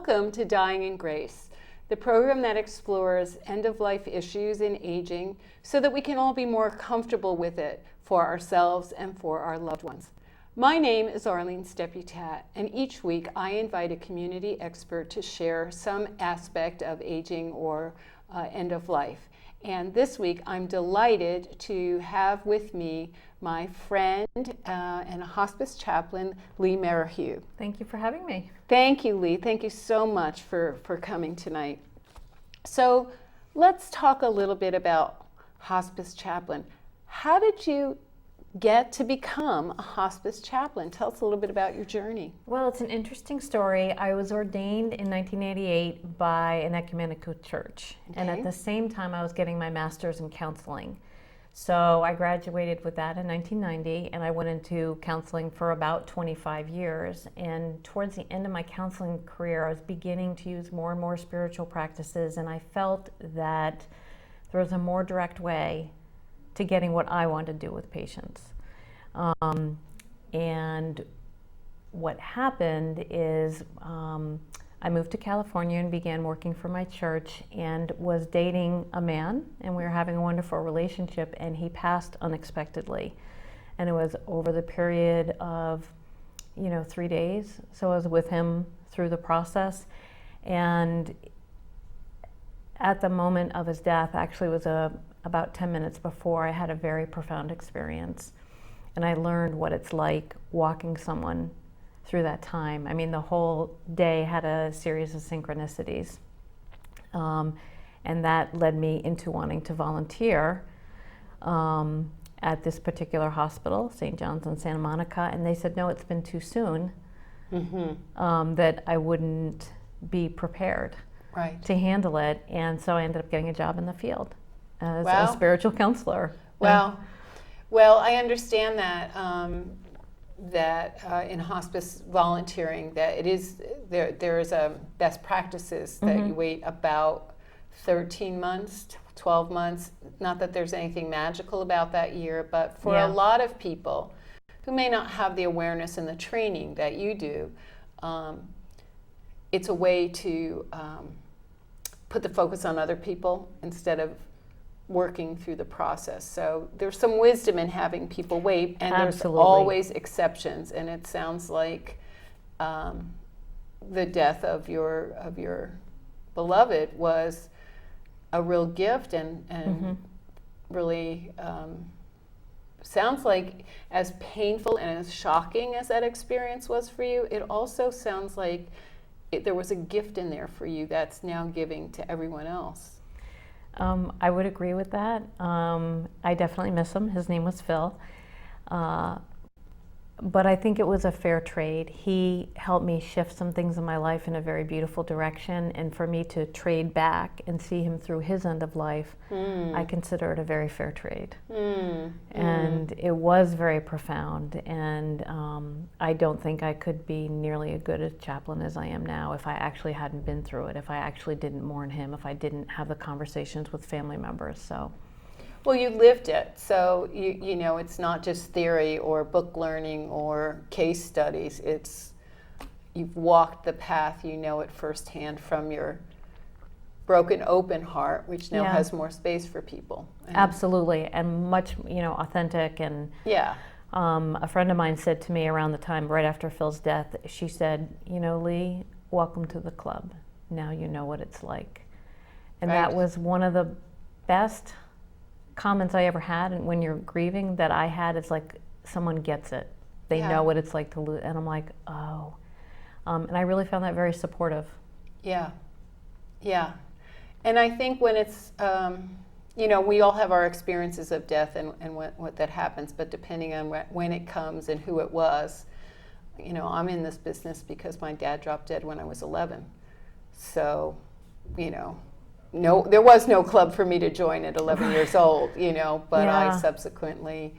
welcome to Dying in Grace, the program that explores end-of-life issues in aging so that we can all be more comfortable with it for ourselves and for our loved ones. My name is Arlene Stepputat, and each week I invite a community expert to share some aspect of aging or end of life. And this week I'm delighted to have with me my friend and a hospice chaplain, Leigh Merrihew. Thank you for having me. Thank you, Leigh. Thank you so much for coming tonight. So let's talk a little bit about hospice chaplain. How did you get to become a hospice chaplain? Tell us a little bit about your journey. Well, it's an interesting story. I was ordained in 1988 by an ecumenical church. Okay. And at the same time, I was getting my master's in counseling. So I graduated with that in 1990, and I went into counseling for about 25 years. And towards the end of my counseling career, I was beginning to use more and more spiritual practices, and I felt that there was a more direct way to getting what I wanted to do with patients. And what happened is I moved to California and began working for my church and was dating a man, and we were having a wonderful relationship, and he passed unexpectedly. And it was over the period of 3 days. So I was with him through the process. And at the moment of his death, actually was about 10 minutes before, I had a very profound experience. And I learned what it's like walking someone through that time. I mean, the whole day had a series of synchronicities. And that led me into wanting to volunteer at this particular hospital, St. John's in Santa Monica. And they said, no, it's been too soon, that I wouldn't be prepared to handle it. And so I ended up getting a job in the field as a spiritual counselor. Wow. Well, I understand that in hospice volunteering that it is there is a best practices that you wait about 13 months, 12 months. Not that there's anything magical about that year, but for a lot of people who may not have the awareness and the training that you do, it's a way to put the focus on other people instead of working through the process. So there's some wisdom in having people wait, and there's always exceptions. And it sounds like the death of your beloved was a real gift, and really sounds like, as painful and as shocking as that experience was for you, it also sounds like there was a gift in there for you that's now giving to everyone else. I would agree with that. I definitely miss him. His name was Phil. But I think it was a fair trade. He helped me shift some things in my life in a very beautiful direction. And for me to trade back and see him through his end of life, I consider it a very fair trade. And it was very profound. And I don't think I could be nearly as good a chaplain as I am now if I actually hadn't been through it, if I actually didn't mourn him, if I didn't have the conversations with family members. So. Well, you lived it, so you know it's not just theory or book learning or case studies. You've walked the path, you know it firsthand from your broken open heart, which now has more space for people. Absolutely, and much authentic. And a friend of mine said to me around the time right after Phil's death, she said, Leigh, welcome to the club. Now you know what it's like. And that was one of the best comments I ever had. And when you're grieving, that I had, it's like someone gets it. They know what it's like to lose. And I'm like, oh. And I really found that very supportive. Yeah. And I think when it's, we all have our experiences of death and what that happens, but depending on when it comes and who it was, I'm in this business because my dad dropped dead when I was 11. So, no, there was no club for me to join at 11 years old, but I subsequently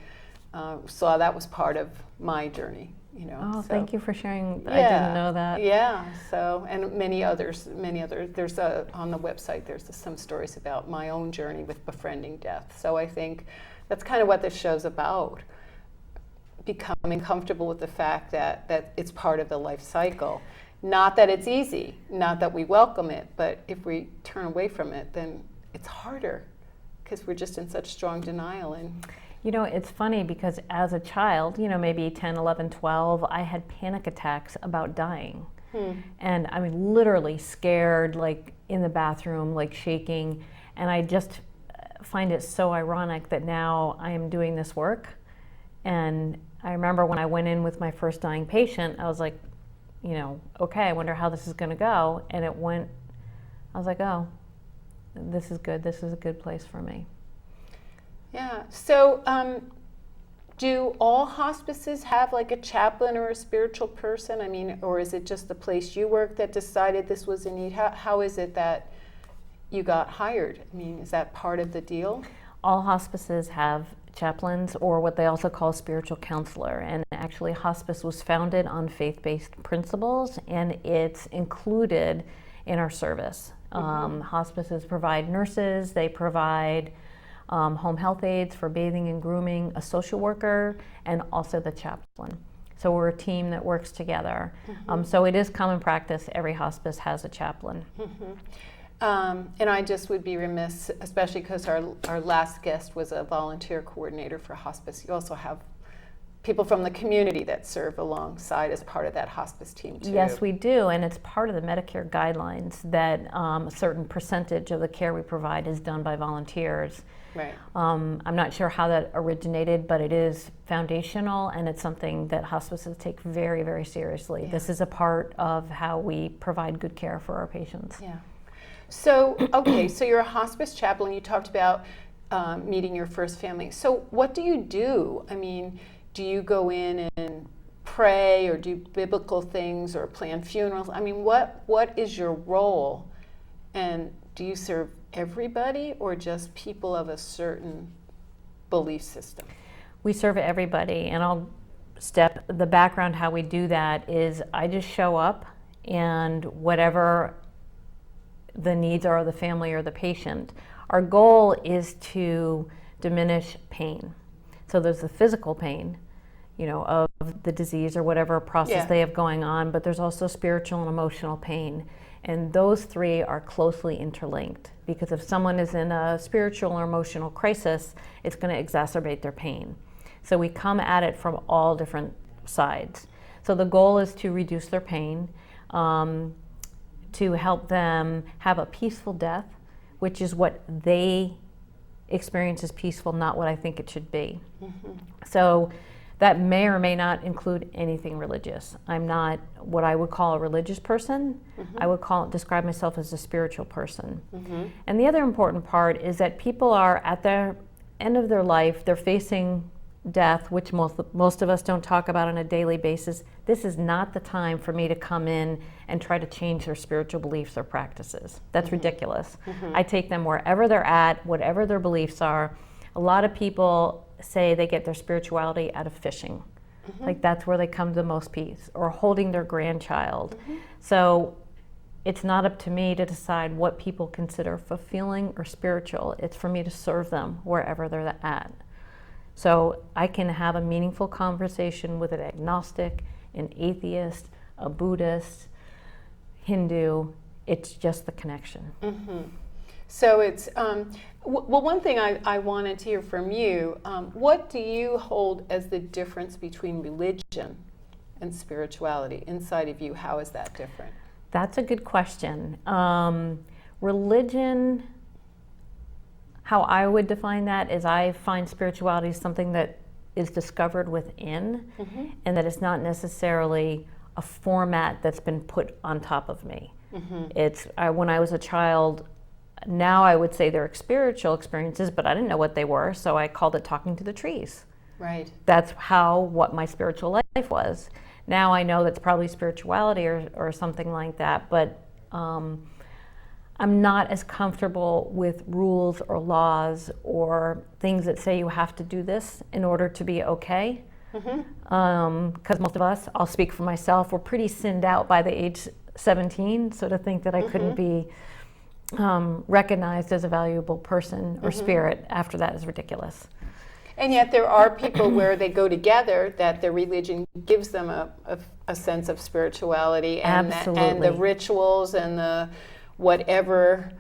saw that was part of my journey, Oh, so. Thank you for sharing. I didn't know that. Yeah, so, and many others, there's on the website, there's some stories about my own journey with befriending death. So I think that's kind of what this show's about, becoming comfortable with the fact that it's part of the life cycle. Not that it's easy, not that we welcome it, but if we turn away from it, then it's harder because we're just in such strong denial. And you know, it's funny because as a child, you know, maybe 10, 11, 12, I had panic attacks about dying. And I mean, literally scared, like in the bathroom, like shaking. And I just find it so ironic that now I am doing this work. And I remember when I went in with my first dying patient, I was like, you know, okay, I wonder how this is going to go. And it went, I was like, oh, this is good. This is a good place for me. Yeah. So do all hospices have like a chaplain or a spiritual person? I mean, or is it just the place you work that decided this was a need? How is it that you got hired? I mean, is that part of the deal? All hospices have chaplains, or what they also call spiritual counselor. And actually, hospice was founded on faith-based principles, and it's included in our service. Hospices provide nurses, they provide home health aides for bathing and grooming, a social worker, and also the chaplain. So we're a team that works together. So it is common practice. Every hospice has a chaplain. And I just would be remiss, especially because our last guest was a volunteer coordinator for hospice. You also have people from the community that serve alongside as part of that hospice team too. Yes, we do, and it's part of the Medicare guidelines that a certain percentage of the care we provide is done by volunteers. Right. I'm not sure how that originated, but it is foundational, and it's something that hospices take very, very seriously. Yeah. This is a part of how we provide good care for our patients. Yeah. So, okay, so you're a hospice chaplain. You talked about meeting your first family. So what do you do? I mean, do you go in and pray or do biblical things or plan funerals? I mean, what is your role? And do you serve everybody or just people of a certain belief system? We serve everybody, and I'll step the background how we do that is I just show up, and whatever the needs are of the family or the patient, our goal is to diminish pain. So there's the physical pain, you know, of the disease or whatever process they have going on, but there's also spiritual and emotional pain. And those three are closely interlinked, because if someone is in a spiritual or emotional crisis, it's going to exacerbate their pain. So we come at it from all different sides. So the goal is to reduce their pain, to help them have a peaceful death, which is what they experience as peaceful, not what I think it should be. So that may or may not include anything religious. I'm not what I would call a religious person. I would describe myself as a spiritual person. And the other important part is that people are at the end of their life, they're facing death, which most of us don't talk about on a daily basis. This is not the time for me to come in and try to change their spiritual beliefs or practices. That's ridiculous. I take them wherever they're at, whatever their beliefs are. A lot of people say they get their spirituality out of fishing. Like that's where they come to the most peace, or holding their grandchild. So it's not up to me to decide what people consider fulfilling or spiritual. It's for me to serve them wherever they're at. So I can have a meaningful conversation with an agnostic, an atheist, a Buddhist, Hindu. It's just the connection. So it's, well, one thing I wanted to hear from you, what do you hold as the difference between religion and spirituality inside of you? How is that different? That's a good question. Religion, how I would define that is I find spirituality as something that is discovered within, and that it's not necessarily a format that's been put on top of me. It's when I was a child, now I would say they're spiritual experiences, but I didn't know what they were, so I called it talking to the trees. Right. That's what my spiritual life was. Now I know that's probably spirituality or something like that, but I'm not as comfortable with rules or laws or things that say you have to do this in order to be okay. Because most of us, I'll speak for myself, we're pretty sinned out by the age 17, so to think that I couldn't be recognized as a valuable person or spirit after that is ridiculous. And yet there are people where they go together that their religion gives them a sense of spirituality and, and the rituals and the whatever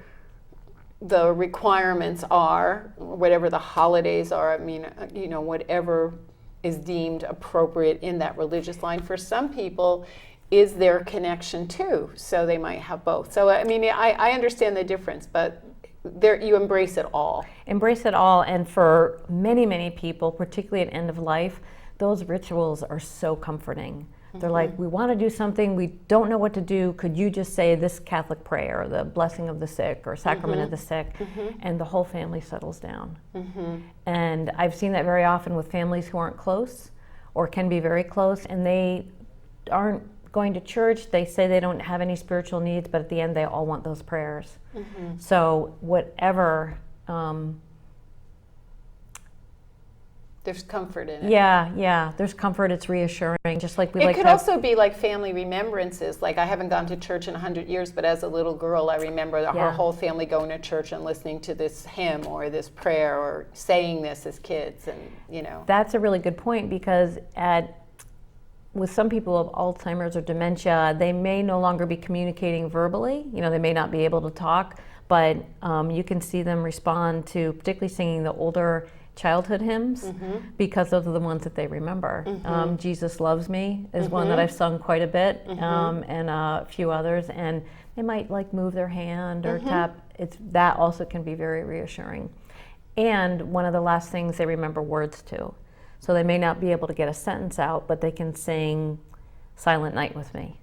the requirements are, whatever the holidays are. I mean, you know, whatever is deemed appropriate in that religious line. For some people, is their connection too. So they might have both. So, I mean, I understand the difference, but there, you embrace it all. Embrace it all, and for many, many people, particularly at end of life, those rituals are so comforting. They're like, we want to do something, we don't know what to do, could you just say this Catholic prayer, or the blessing of the sick, or sacrament of the sick, and the whole family settles down. And I've seen that very often with families who aren't close, or can be very close, and they aren't going to church, they say they don't have any spiritual needs, but at the end they all want those prayers. So whatever, there's comfort in it. Yeah, there's comfort, it's reassuring, just like we like. It could also be like family remembrances, like I haven't gone to church in 100 years, but as a little girl I remember our whole family going to church and listening to this hymn or this prayer or saying this as kids, and you know. That's a really good point, because with some people of Alzheimer's or dementia, they may no longer be communicating verbally. You know, they may not be able to talk, but you can see them respond to particularly singing the older childhood hymns, because those are the ones that they remember. Jesus Loves Me is one that I've sung quite a bit, and a few others, and they might like move their hand or tap. That also can be very reassuring. And one of the last things they remember words to. So they may not be able to get a sentence out, but they can sing Silent Night with me.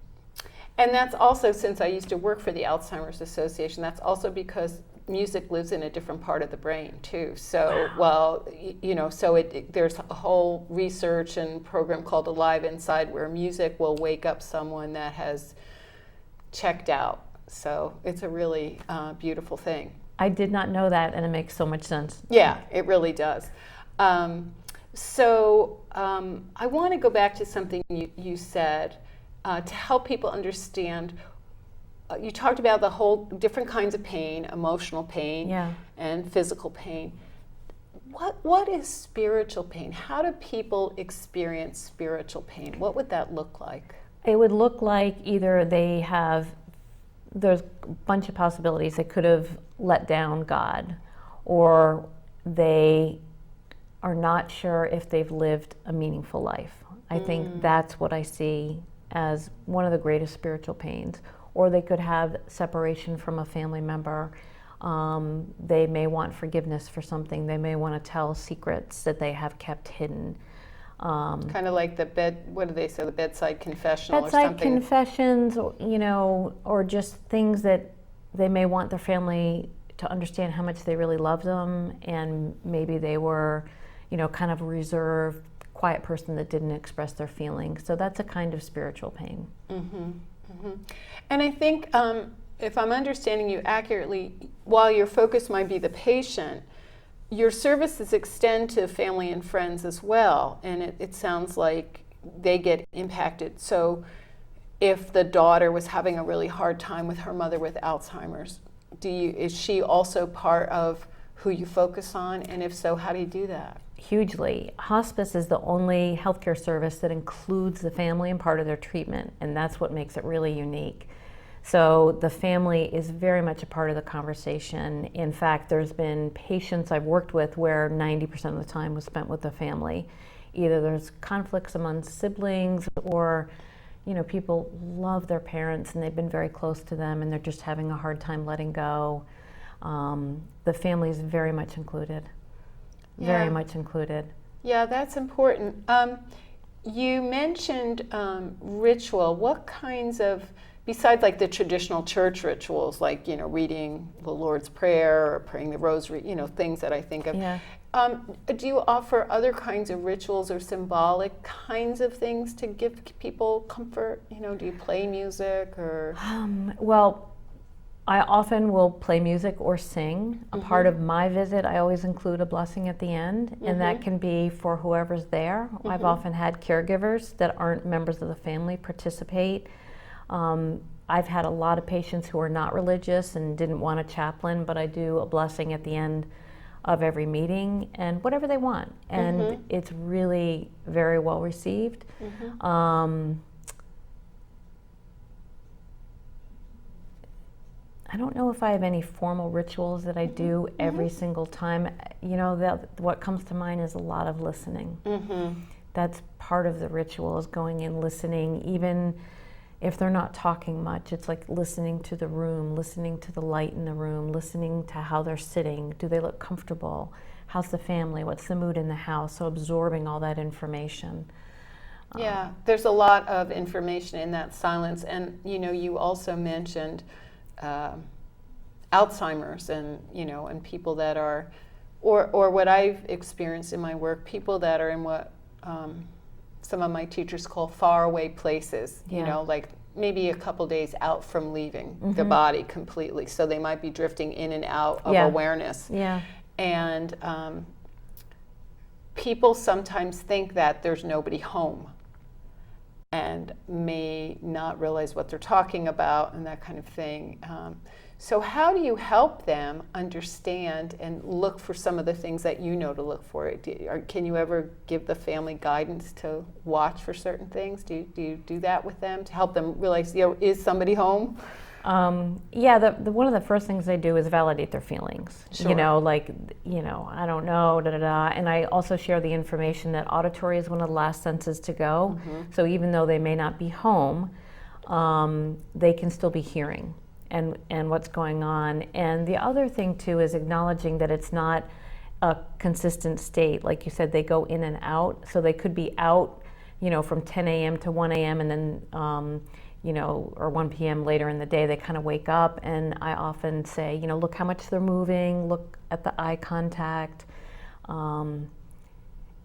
And that's also, since I used to work for the Alzheimer's Association, that's also because music lives in a different part of the brain too. So, well, you know, so there's a whole research and program called Alive Inside where music will wake up someone that has checked out. So it's a really beautiful thing. I did not know that, and it makes so much sense. Yeah, it really does. So I want to go back to something you said to help people understand. You talked about the whole different kinds of pain, emotional pain and physical pain. What is spiritual pain? How do people experience spiritual pain? What would that look like? It would look like either there's a bunch of possibilities. They could have let down God, or they are not sure if they've lived a meaningful life. I think that's what I see as one of the greatest spiritual pains. Or they could have separation from a family member. They may want forgiveness for something. They may want to tell secrets that they have kept hidden. Kind of like what do they say, the bedside confessional or something? Bedside confessions, you know, or just things that they may want their family to understand how much they really love them, and maybe they were, you know, kind of a reserved, quiet person that didn't express their feelings. So that's a kind of spiritual pain. And I think, if I'm understanding you accurately, while your focus might be the patient, your services extend to family and friends as well, and it sounds like they get impacted. So if the daughter was having a really hard time with her mother with Alzheimer's, is she also part of who you focus on? And if so, how do you do that? Hugely. Hospice is the only healthcare service that includes the family in part of their treatment, and that's what makes it really unique. So the family is very much a part of the conversation. In fact, there's been patients I've worked with where 90% of the time was spent with the family. Either there's conflicts among siblings, or you know, people love their parents and they've been very close to them and they're just having a hard time letting go. The family is very much included. Very much included. Yeah, that's important. You mentioned ritual. What kinds of, besides like the traditional church rituals, like, you know, reading the Lord's Prayer or praying the Rosary, you know, things that I think of. Yeah. Do you offer other kinds of rituals or symbolic kinds of things to give people comfort? You know, do you play music or? Well, I often will play music or sing. A part of my visit, I always include a blessing at the end, and that can be for whoever's there. I've often had caregivers that aren't members of the family participate. I've had a lot of patients who are not religious and didn't want a chaplain, but I do a blessing at the end of every meeting and whatever they want. And it's really very well received. I don't know if I have any formal rituals that I do every single time. You know, what comes to mind is a lot of listening. That's part of the ritual, is going in, listening, even if they're not talking much. It's like listening to the room, listening to the light in the room, listening to how they're sitting. Do they look comfortable? How's the family? What's the mood in the house? So absorbing all that information. Yeah, there's a lot of information in that silence. And, you know, you also mentioned Alzheimer's and, you know, and people that are, or what I've experienced in my work, people that are in what some of my teachers call faraway places, you know, like maybe a couple days out from leaving the body completely. So they might be drifting in and out of awareness. And people sometimes think that there's nobody home and may not realize what they're talking about and that kind of thing. So how do you help them understand and look for some of the things that you know to look for? Can you ever give the family guidance to watch for certain things? Do you do that with them to help them realize, you know, is somebody home? Yeah, one of the first things I do is validate their feelings. You know, like, you know, I don't know, And I also share the information that auditory is one of the last senses to go. So even though they may not be home, they can still be hearing and what's going on. And the other thing too is acknowledging that it's not a consistent state. Like you said, they go in and out. So they could be out, you know, from 10 a.m. to 1 a.m. and then, you know, or 1 p.m. later in the day, they kind of wake up. And I often say, you know, look how much they're moving, look at the eye contact.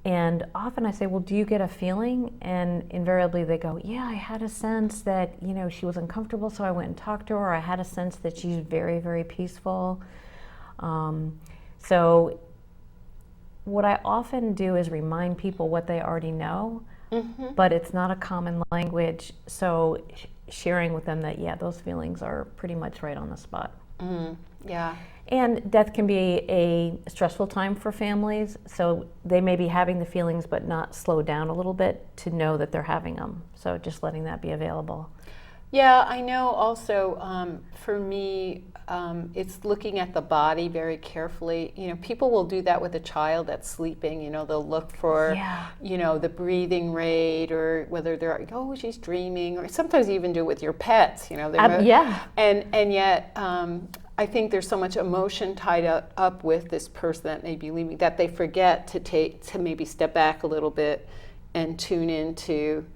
And often I say, well, do you get a feeling? And invariably they go, yeah, I had a sense that, you know, she was uncomfortable, so I went and talked to her. I had a sense that she's very, very peaceful. So what I often do is remind people what they already know. But it's not a common language, so sharing with them that, yeah, those feelings are pretty much right on the spot. Yeah. And death can be a stressful time for families, so they may be having the feelings but not slow down a little bit to know that they're having them. So just letting that be available. Yeah, I know also for me, it's looking at the body very carefully. You know, people will do that with a child that's sleeping. You know, they'll look for, you know, the breathing rate or whether they're, oh, she's dreaming, or sometimes you even do it with your pets, you know. And yet, I think there's so much emotion tied up with this person that may be leaving that they forget to maybe step back a little bit and tune into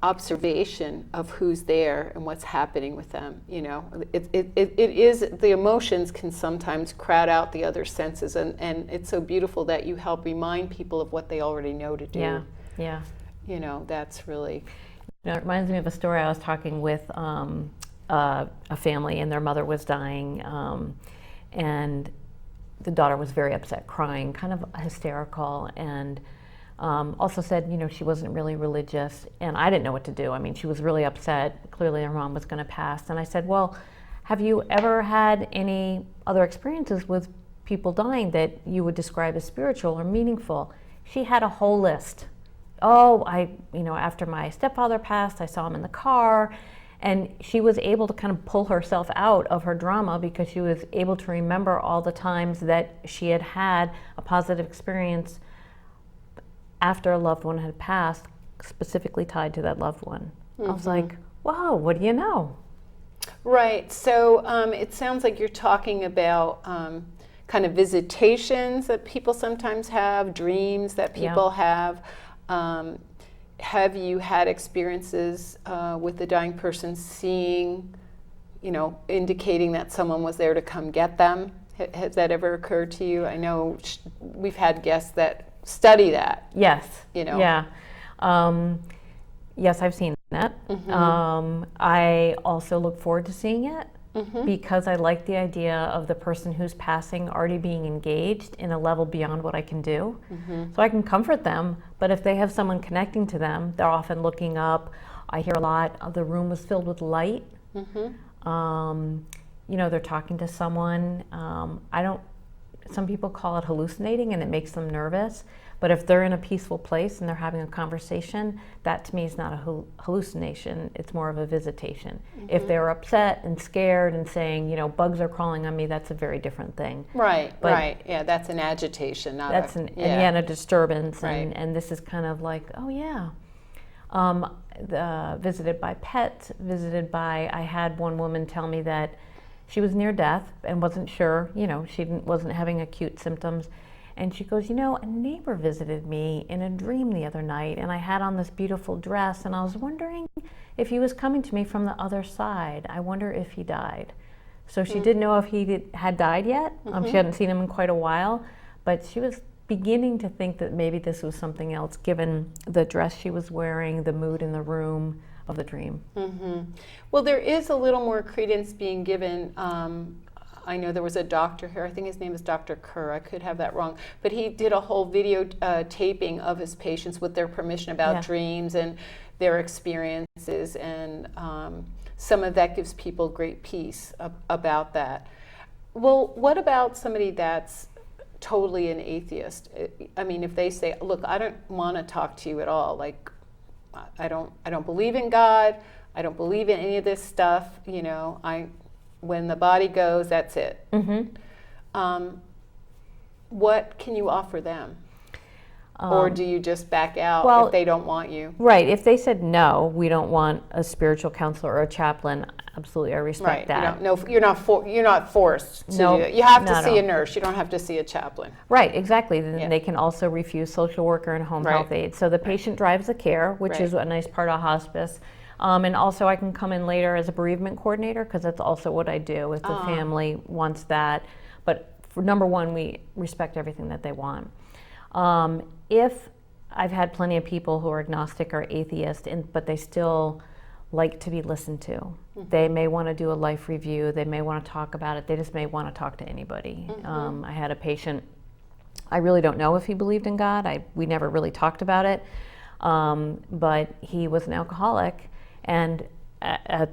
observation of who's there and what's happening with them. You know, it is, the emotions can sometimes crowd out the other senses, and it's so beautiful that you help remind people of what they already know to do. Yeah. You know, that's really. You know, it reminds me of a story. I was talking with a family, and their mother was dying, and the daughter was very upset, crying, kind of hysterical, and also said, you know, she wasn't really religious, and I didn't know what to do. I mean, she was really upset. Clearly her mom was going to pass. And I said, well, have you ever had any other experiences with people dying that you would describe as spiritual or meaningful? She had a whole list. Oh, you know, after my stepfather passed, I saw him in the car. And she was able to kind of pull herself out of her drama because she was able to remember all the times that she had had a positive experience after a loved one had passed, specifically tied to that loved one. I was like, wow, what do you know? Right. So it sounds like you're talking about kind of visitations that people sometimes have, dreams that people have. Have you had experiences with the dying person seeing, you know, indicating that someone was there to come get them? Has that ever occurred to you? I know we've had guests that study that. Yes. You know. Yeah. Yes, I've seen that. I also look forward to seeing it because I like the idea of the person who's passing already being engaged in a level beyond what I can do. So I can comfort them, but if they have someone connecting to them, they're often looking up. I hear a lot of the room was filled with light. You know, they're talking to someone. I don't some people call it hallucinating and it makes them nervous. But if they're in a peaceful place and they're having a conversation, that to me is not a hallucination, it's more of a visitation. If they're upset and scared and saying, you know, bugs are crawling on me, that's a very different thing. Right, right. Yeah, that's an agitation, not that's a disturbance. Right. And this is kind of like, oh yeah. Visited by pets, I had one woman tell me that she was near death and wasn't sure, you know, wasn't having acute symptoms. And she goes, you know, a neighbor visited me in a dream the other night, and I had on this beautiful dress, and I was wondering if he was coming to me from the other side. I wonder if he died. So she didn't know if he had died yet. She hadn't seen him in quite a while, but she was beginning to think that maybe this was something else, given the dress she was wearing, the mood in the room of the dream. Well, there is a little more credence being given. I know there was a doctor here, I think his name is Dr. Kerr, I could have that wrong, but he did a whole video taping of his patients with their permission about dreams and their experiences, and some of that gives people great peace about that. Well, what about somebody that's totally an atheist? I mean, if they say, look, I don't want to talk to you at all, like, I don't believe in God, I don't believe in any of this stuff, you know, when the body goes, that's it. What can you offer them? Or do you just back out if they don't want you? Right. If they said, no, we don't want a spiritual counselor or a chaplain, absolutely, I respect that. You're not forced to do it. You have to see a nurse. You don't have to see a chaplain. Right, exactly. Then they can also refuse social worker and home health aide. So the patient drives the care, which is a nice part of hospice. And also I can come in later as a bereavement coordinator, because that's also what I do if the family wants that. But for number one, we respect everything that they want. If I've had plenty of people who are agnostic or atheist, but they still like to be listened to. They may want to do a life review, they may want to talk about it, they just may want to talk to anybody. I had a patient, I really don't know if he believed in God, we never really talked about it, but he was an alcoholic. And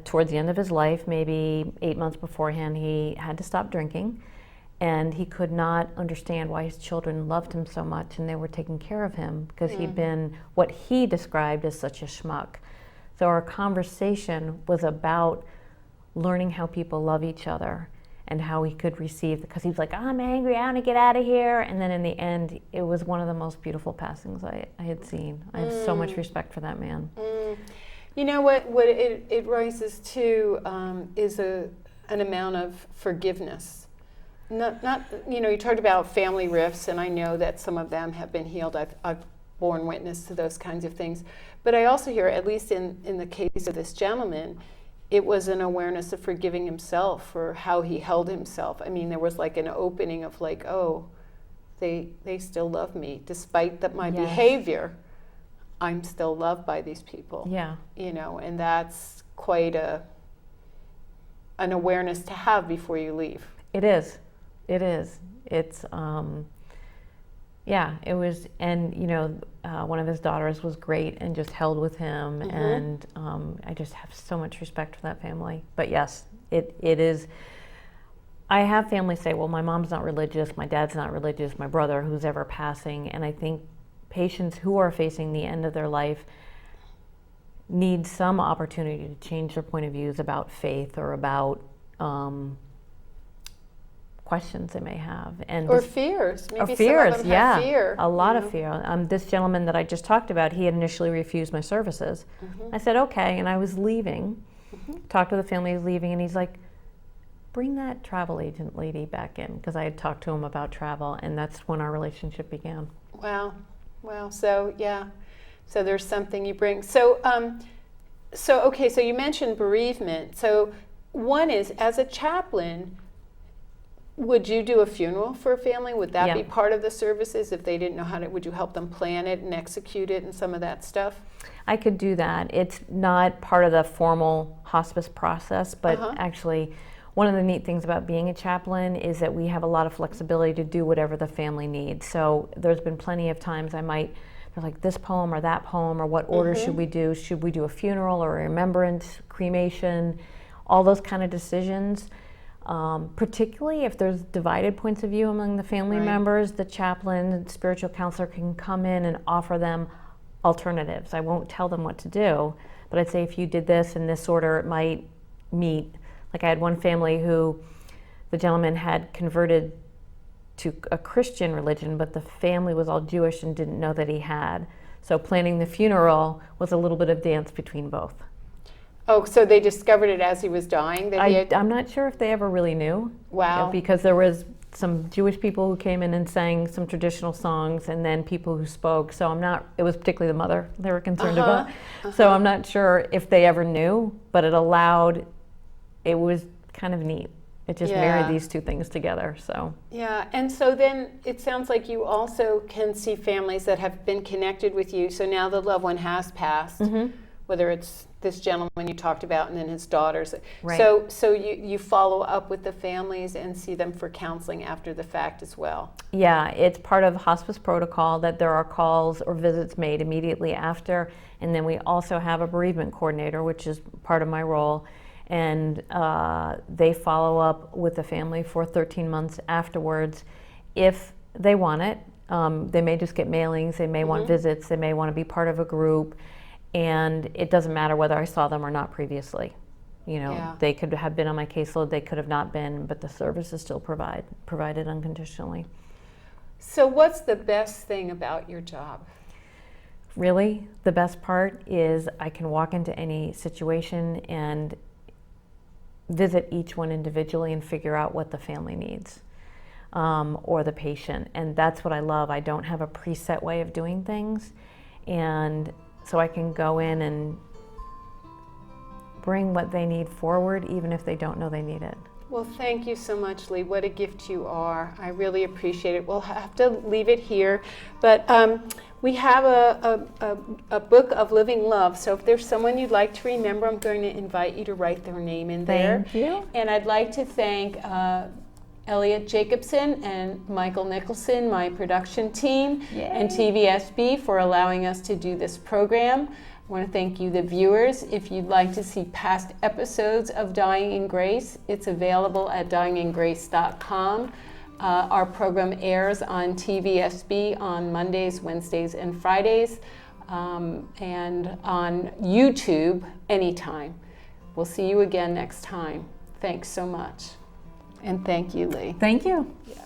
towards the end of his life, maybe 8 months beforehand, he had to stop drinking, and he could not understand why his children loved him so much and they were taking care of him, because he'd been what he described as such a schmuck. So our conversation was about learning how people love each other and how he could receive, because he was like, I'm angry, I want to get out of here. And then in the end, it was one of the most beautiful passings I had seen. I have so much respect for that man. You know what it rises to is an amount of forgiveness. Not you know, you talked about family rifts, and I know that some of them have been healed. I've borne witness to those kinds of things. But I also hear, at least in the case of this gentleman, it was an awareness of forgiving himself for how he held himself. I mean, there was like an opening of like, oh, they still love me despite my behavior. I'm still loved by these people. Yeah. You know, and that's quite an awareness to have before you leave. It is. It is. It's, it was, and you know, one of his daughters was great and just held with him, and I just have so much respect for that family. But yes, it is. I have family say, well, my mom's not religious, my dad's not religious, my brother, who's ever passing, and I think patients who are facing the end of their life need some opportunity to change their point of views about faith or about questions they may have, or fears. Maybe fears, some of them have fear. A lot of fear. This gentleman that I just talked about, he had initially refused my services. I said okay, and I was leaving. Talked to the family, was leaving, and he's like, "Bring that travel agent lady back in," because I had talked to him about travel, and that's when our relationship began. Wow. So so there's something you bring. So okay. So you mentioned bereavement. So one is, as a chaplain, would you do a funeral for a family? Would that be part of the services? If they didn't know how to, would you help them plan it and execute it and some of that stuff? I could do that. It's not part of the formal hospice process, but actually, one of the neat things about being a chaplain is that we have a lot of flexibility to do whatever the family needs. So there's been plenty of times they're like, this poem or that poem, or what order should we do? Should we do a funeral or a remembrance, cremation, all those kind of decisions. Particularly if there's divided points of view among the family members, the chaplain and spiritual counselor can come in and offer them alternatives. I won't tell them what to do, but I'd say if you did this in this order, it might meet. Like I had one family who the gentleman had converted to a Christian religion, but the family was all Jewish and didn't know that he had. So planning the funeral was a little bit of dance between both. Oh, so they discovered it as he was dying? That I'm not sure if they ever really knew. Wow. Because there was some Jewish people who came in and sang some traditional songs, and then people who spoke. So it was particularly the mother they were concerned about. So I'm not sure if they ever knew, but it was kind of neat. It just married these two things together. So yeah, and so then it sounds like you also can see families that have been connected with you. So now the loved one has passed, whether it's this gentleman you talked about and then his daughters. Right. So you follow up with the families and see them for counseling after the fact as well. Yeah, it's part of hospice protocol that there are calls or visits made immediately after, and then we also have a bereavement coordinator, which is part of my role, and they follow up with the family for 13 months afterwards if they want it. They may just get mailings, they may want visits, they may want to be part of a group. And it doesn't matter whether I saw them or not previously. They could have been on my caseload, they could have not been, but the service is still provided unconditionally. So what's the best thing about your job? Really, the best part is I can walk into any situation and visit each one individually and figure out what the family needs, or the patient. And that's what I love. I don't have a preset way of doing things. And so I can go in and bring what they need forward, even if they don't know they need it. Well, thank you so much, Leigh. What a gift you are. I really appreciate it. We'll have to leave it here, but we have a book of living love. So if there's someone you'd like to remember, I'm going to invite you to write their name in there. Thank you. And I'd like to thank Elliot Jacobson and Michael Nicholson, my production team, and TVSB for allowing us to do this program. I want to thank you, the viewers. If you'd like to see past episodes of Dying in Grace, it's available at dyingingrace.com. Our program airs on TVSB on Mondays, Wednesdays, and Fridays, and on YouTube anytime. We'll see you again next time. Thanks so much. And thank you, Leigh. Thank you. Yeah.